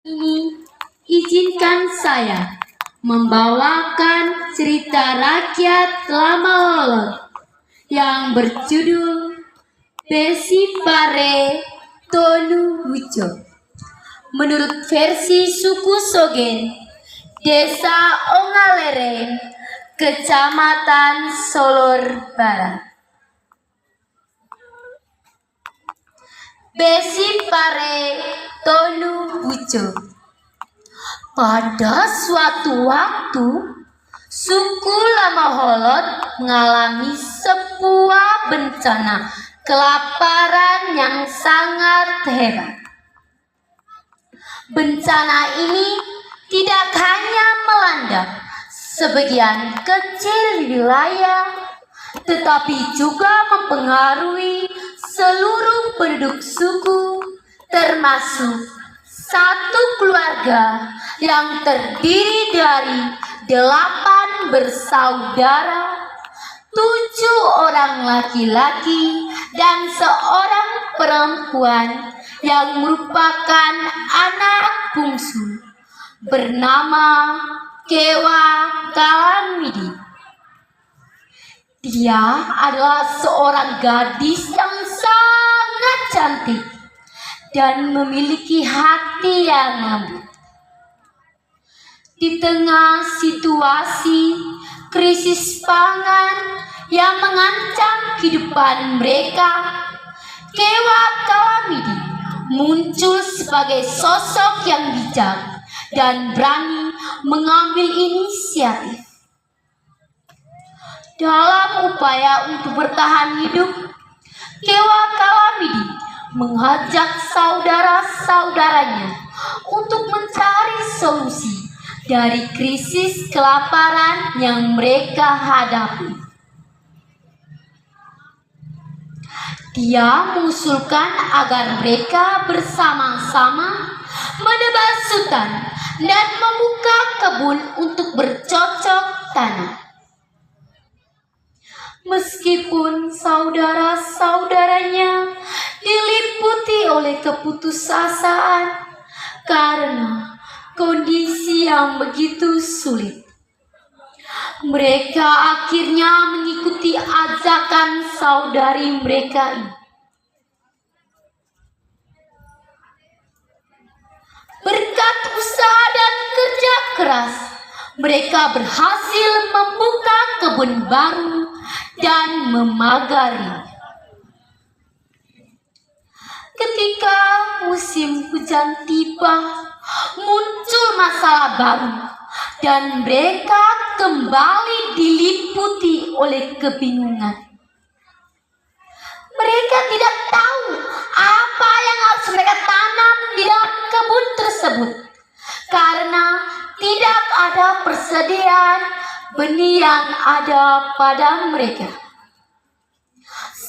Ini izinkan saya membawakan cerita rakyat lama lolot yang berjudul Besi Pare Tonu Hujo. Menurut versi suku Sogen, Desa Ongalere, Kecamatan Solor Barat. Besi Pare Tonu Hujo. Pada suatu waktu, suku Lama Holot mengalami sebuah bencana kelaparan yang sangat hebat. Bencana ini tidak hanya melanda sebagian kecil wilayah, tetapi juga mempengaruhi seluruh penduduk suku, termasuk satu keluarga yang terdiri dari 8 bersaudara, 7 orang laki-laki dan seorang perempuan yang merupakan anak bungsu bernama Kewa Kalamidi. Dia adalah seorang gadis yang sangat cantik dan memiliki hati yang lembut. Di tengah situasi krisis pangan yang mengancam kehidupan mereka, Kewa Kalamidi muncul sebagai sosok yang bijak dan berani mengambil inisiatif. Dalam upaya untuk bertahan hidup, Kewa Kalamidi mengajak saudara-saudaranya untuk mencari solusi dari krisis kelaparan yang mereka hadapi. Dia mengusulkan agar mereka bersama-sama menebas hutan dan membuka kebun untuk bercocok tanam. Meskipun saudara-saudaranya diliputi oleh keputusasaan karena kondisi yang begitu sulit, mereka akhirnya mengikuti ajakan saudari mereka ini. Berkat usaha dan kerja keras, mereka berhasil membuka kebun baru dan memagari. Ketika musim hujan tiba, muncul masalah baru dan mereka kembali diliputi oleh kebingungan. Mereka tidak tahu apa yang harus mereka tanam di dalam kebun tersebut karena tidak ada persediaan benih yang ada pada mereka.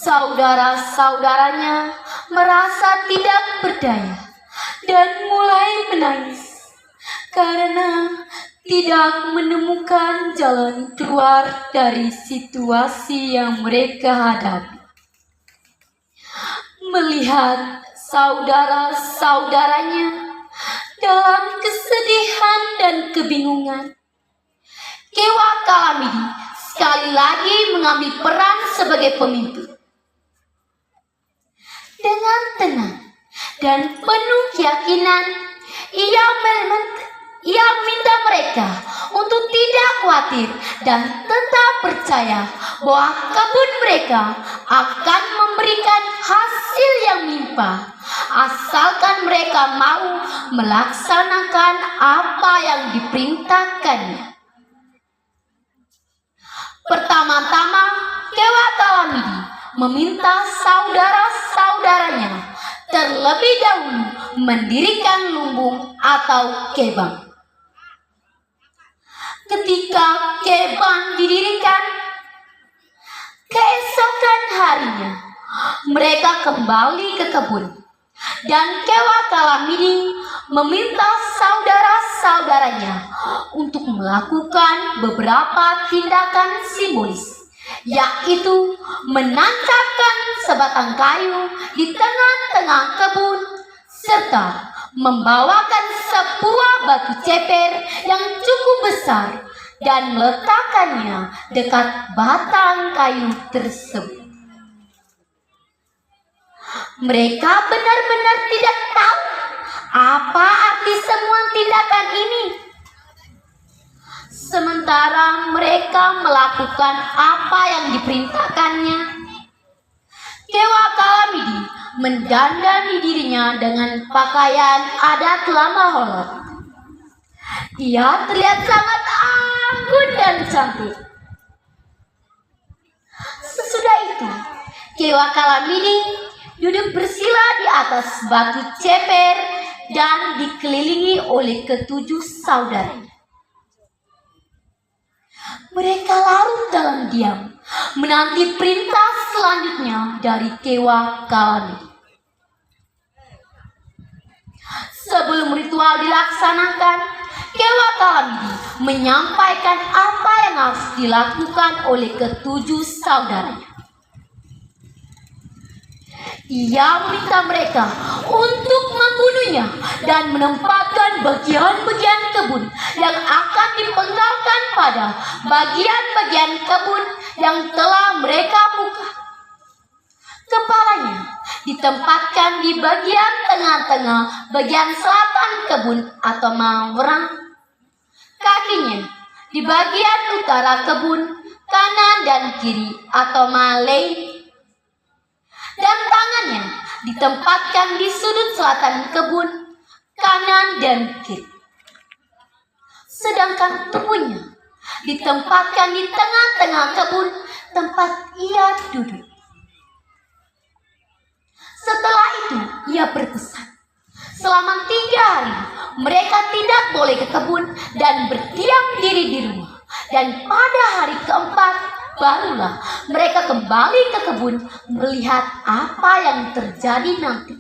Saudara-saudaranya merasa tidak berdaya dan mulai menangis karena tidak menemukan jalan keluar dari situasi yang mereka hadapi. Melihat saudara-saudaranya dalam kesedihan dan kebingungan, Kewa Kalamidi sekali lagi mengambil peran sebagai pemimpin. Dengan tenang dan penuh keyakinan, ia minta mereka untuk tidak khawatir dan tetap percaya bahwa kebun mereka akan memberikan hasil yang melimpah, asalkan mereka mau melaksanakan apa yang diperintahkannya. Pertama-tama, Kewa Kalamidi meminta saudara-saudaranya terlebih dahulu mendirikan lumbung atau kebang. Ketika kebang didirikan, keesokan harinya mereka kembali ke kebun dan Kewa Kalamidi meminta saudara-saudaranya untuk melakukan beberapa tindakan simbolis, yaitu menancapkan sebatang kayu di tengah-tengah kebun serta membawakan sebuah batu ceper yang cukup besar dan meletakkannya dekat batang kayu tersebut. Mereka benar-benar tidak tahu apa arti semua tindakan ini. Sementara mereka melakukan apa yang diperintahkannya, Kewa Kalamidi mendandani dirinya dengan pakaian adat Lama Holot. Ia terlihat sangat anggun dan cantik. Sesudah itu, Kewa Kalamidi duduk bersila di atas batu ceper dan dikelilingi oleh ketujuh saudaranya. Mereka larut dalam diam, menanti perintah selanjutnya dari Kewa Kalamidi. Sebelum ritual dilaksanakan, Kewa Kalamidi menyampaikan apa yang harus dilakukan oleh ketujuh saudaranya. Ia meminta mereka untuk membunuhnya dan menempatkan bagian-bagian kebun yang akan dipenggalkan pada bagian-bagian kebun yang telah mereka buka. Kepalanya ditempatkan di bagian tengah-tengah bagian selatan kebun atau mawerang. Kakinya di bagian utara kebun, kanan dan kiri atau malay. Dan tangannya ditempatkan di sudut selatan kebun, kanan dan kiri. Sedangkan tubuhnya ditempatkan di tengah-tengah kebun tempat ia duduk. Setelah itu ia berpesan, selama 3 hari mereka tidak boleh ke kebun dan berdiam diri di rumah. Dan pada hari keempat barulah mereka kembali ke kebun melihat apa yang terjadi nanti.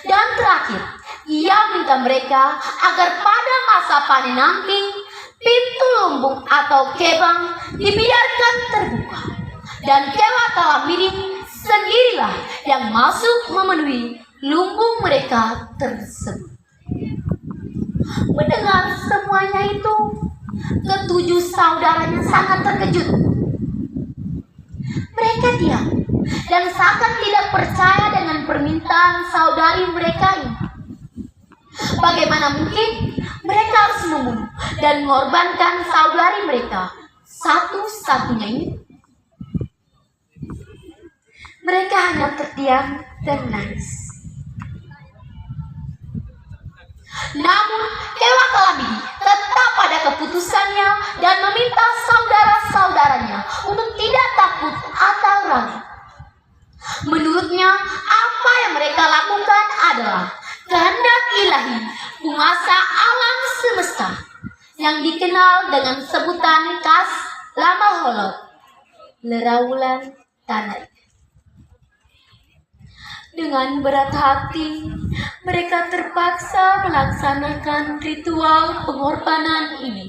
Dan terakhir, ia minta mereka agar pada masa panen nanti pintu lumbung atau kebang dibiarkan terbuka. Dan Kewa Kalamidi sendirilah yang masuk memenuhi lumbung mereka tersebut. Mendengar semuanya itu, ketujuh saudaranya sangat terkejut. Mereka diam dan seakan tidak percaya dengan permintaan saudari mereka ini. Bagaimana mungkin mereka harus membunuh dan mengorbankan saudari mereka satu-satunya ini? Mereka hanya terdiam dan menangis. Namun Kewa Kalamidi tetap pada keputusannya dan meminta saudara-saudaranya untuk tidak takut atau ragu. Menurutnya, apa yang mereka lakukan adalah kehendak ilahi, penguasa alam semesta yang dikenal dengan sebutan khas Lama Holot, Leraulan Tanah. Dengan berat hati, mereka terpaksa melaksanakan ritual pengorbanan ini.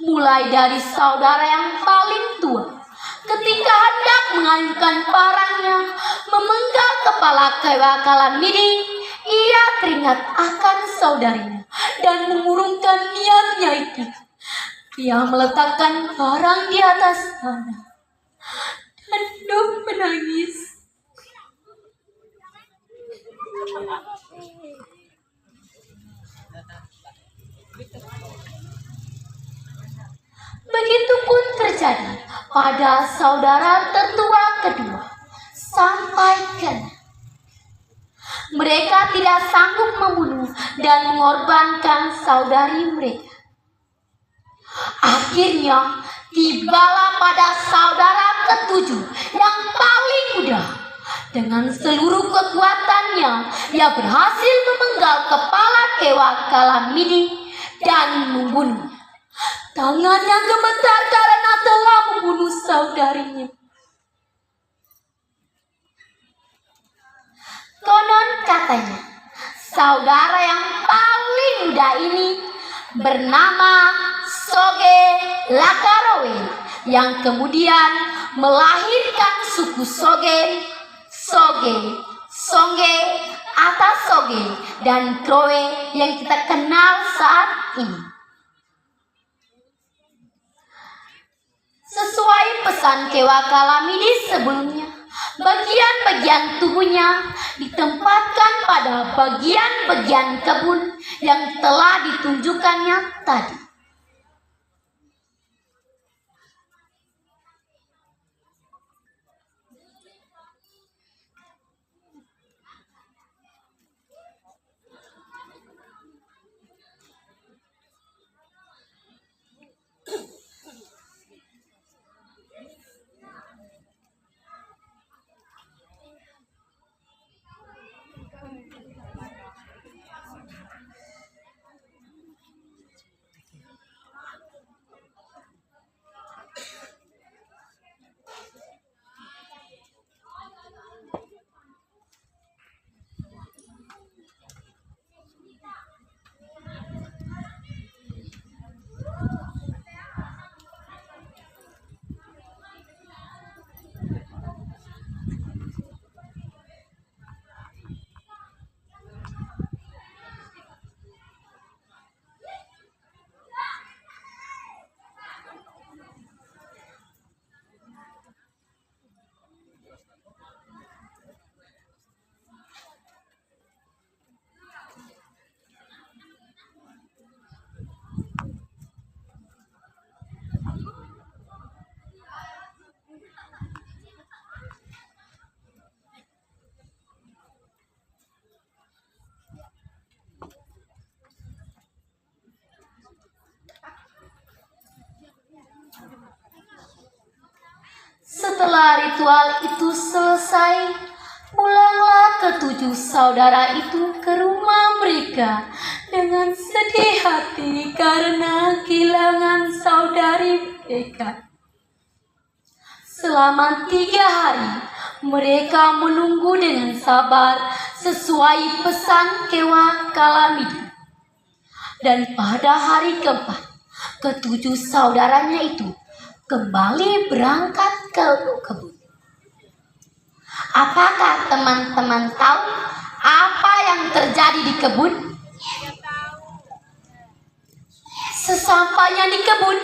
Mulai dari saudara yang paling tua, ketika hendak mengayunkan parangnya, memenggal kepala Kewa Kalamidi, ia teringat akan saudarinya dan mengurungkan niatnya itu. Ia meletakkan parang di atas tanah dan menangis. Begitupun terjadi pada saudara tertua kedua, sampai Kena. Mereka tidak sanggup membunuh dan mengorbankan saudari mereka. Akhirnya tibalah pada saudara ketujuh yang paling muda. Dengan seluruh kekuatannya, ia berhasil memenggal kepala Kewa Kalamidi dan membunuhnya. Tangannya gemetar karena telah membunuh saudarinya. Konon katanya, saudara yang paling muda ini bernama Soge Lakarowe, yang kemudian melahirkan suku Soge, Songe, atas Soge, dan Kroe yang kita kenal saat ini. Sesuai pesan Kewa Kalamidi sebelumnya, bagian-bagian tubuhnya ditempatkan pada bagian-bagian kebun yang telah ditunjukkannya tadi. Setelah ritual itu selesai, pulanglah ketujuh saudara itu ke rumah mereka dengan sedih hati karena kehilangan saudari mereka. Selama 3 hari, mereka menunggu dengan sabar sesuai pesan Kewa Kalamidi. Dan pada hari keempat, ketujuh saudaranya itu kembali berangkat ke kebun. Apakah teman-teman tahu apa yang terjadi di kebun? Sesampainya di kebun,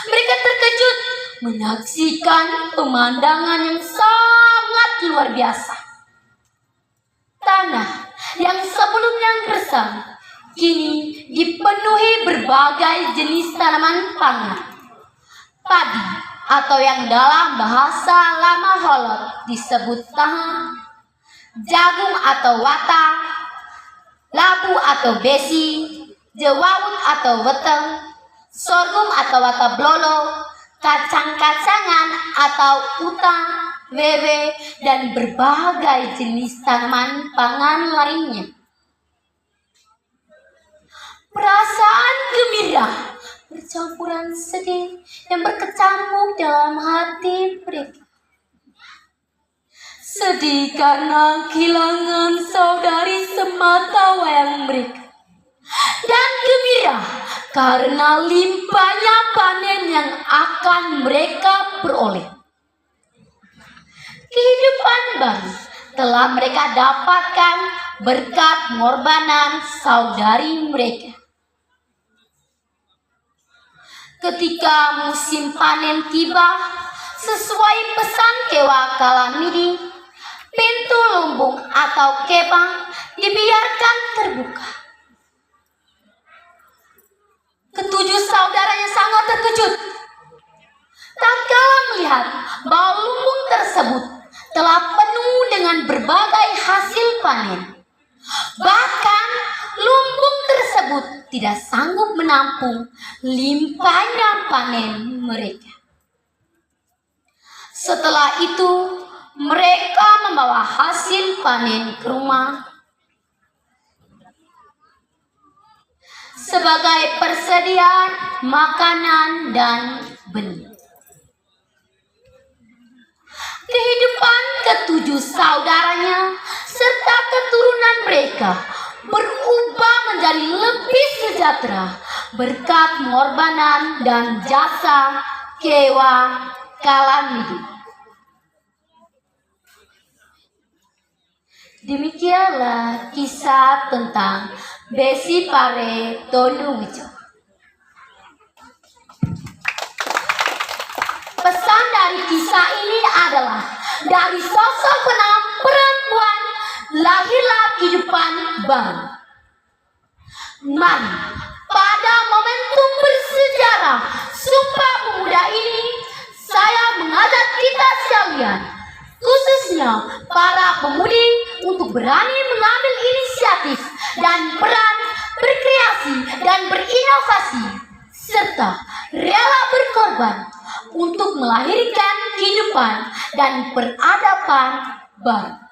mereka terkejut menyaksikan pemandangan yang sangat luar biasa. Tanah yang sebelumnya gersang kini dipenuhi berbagai jenis tanaman pangan. Padi atau yang dalam bahasa lama Holot disebut tahan, jagung atau wata, labu atau besi, jewawut atau weteng, sorghum atau wata blolo, kacang-kacangan atau utang, wewe, dan berbagai jenis tanaman pangan lainnya. Perasaan gembira bercampuran sedih yang berkecamuk dalam hati mereka. Sedih karena kehilangan saudari semata wayang mereka, dan gembira karena limpahnya panen yang akan mereka peroleh. Kehidupan baru telah mereka dapatkan berkat pengorbanan saudari mereka. Ketika musim panen tiba, sesuai pesan Kewa Kalamidi, pintu lumbung atau kebang dibiarkan terbuka. Ketujuh saudaranya sangat terkejut tatkala melihat bahwa lumbung tersebut telah penuh dengan berbagai hasil panen. Bahkan lumbung tersebut tidak sanggup menampung limpahnya panen mereka. Setelah itu, mereka membawa hasil panen ke rumah sebagai persediaan makanan dan benih. Kehidupan ketujuh saudaranya serta keturunan mereka berubah menjadi lebih sejahtera berkat pengorbanan dan jasa Kewa Kalamidi. Demikianlah kisah tentang Besi Pare Tonuwijo. Pesan dari kisah ini adalah dari sosok perempuan lahirlah kehidupan baru. Mari pada momentum bersejarah Sumpah Pemuda ini saya mengajak kita sekalian, khususnya para pemudi, untuk berani mengambil inisiatif dan peran berkreasi dan berinovasi, serta rela berkorban untuk melahirkan kehidupan dan peradaban baru.